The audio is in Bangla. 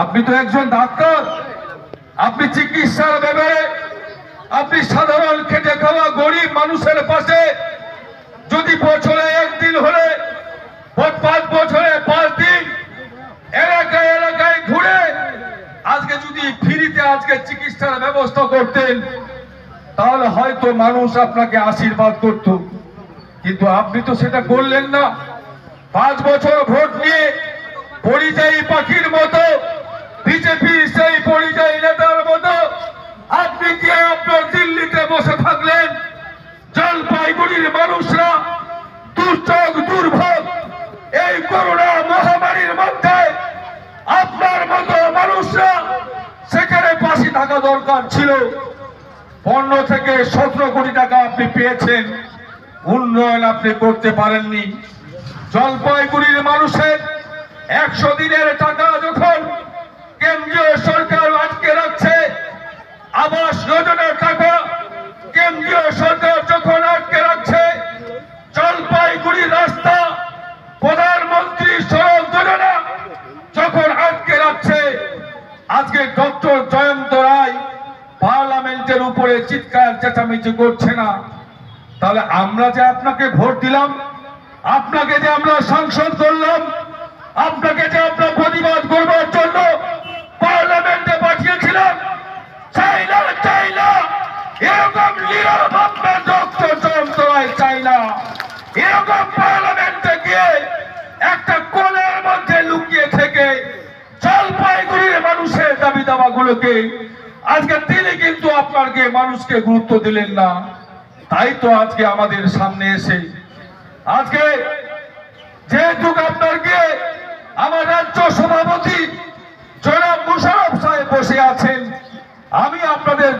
আপনি তো একজন ডাক্তার, আপনি চিকিৎসার ব্যাপারে আপনি সাধারণ খেটে খাওয়া গরিব মানুষের পাশে যদি বছরে একদিন হলে 5 বছরে 5 দিন এলাকায় এলাকায় ঘুরে আজকে যদি ফ্রিতে আজকে চিকিৎসার ব্যবস্থা করতেন তাহলে হয়তো মানুষ আপনাকে আশীর্বাদ করত, কিন্তু আপনি তো সেটা করলেন না। 5 বছর ভোট নিয়ে পরিযায়ী পাখির মতো বিজেপির সেই পরিযায়ী নেতার মতো আপনি কি আপনার দিল্লিতে বসে থাকলেন? জলপাইগুড়ির মানুষরা দুর্যোগ দুর্ভোগ এই করোনা মহামারীর মধ্যে আপনার মতো মানুষরা সেখানে পাশে থাকা দরকার ছিল। 15 থেকে 17 কোটি টাকা আপনি পেয়েছেন, উন্নয়ন আপনি করতে পারেননি। জলপাইগুড়ির মানুষের 100 দিনের টাকা যখন কেন্দ্রীয় সরকার আটকে রাখছে, আবাস যোজনার টাকা কেন্দ্রীয় সরকার যখন আটকে রাখছে, জলপাইগুড়ির রাস্তা প্রধানমন্ত্রী সড়ক যোজনা যখন আটকে রাখছে, আজকে ডক্টর জয়ন্ত রায় পার্লামেন্টের উপরে চিৎকার চেঁচামেচি করছে না, তাহলে আমরা যে আপনাকে ভোট দিলাম, আপনাকে যে আমরা সাংসদ করলাম, আপনাকে যে আমরা প্রতিবাদ করবার জন্য পার্লামেন্টে পাঠিয়েছিলাম, চাই না এরকম নিরবভাবে ডক্টর জয়ন্ত রায় চাই না এরকম পার্লামেন্টে গিয়ে একটা কোণের মধ্যে লুকিয়ে থেকে জলপাইগুড়ির মানুষের দাবি দাবাগুলোকে আজকে তিনি কিন্তু আপনাকে মানুষকে গুরুত্ব দিলেন না। তাই তো আজকে আমাদের সামনে এসে আজকে যেহেতু আপনার গিয়ে আমার রাজ্য সভাপতি জনাব মুশারফ সাহেব বসে আছেন, আমি আপনাদের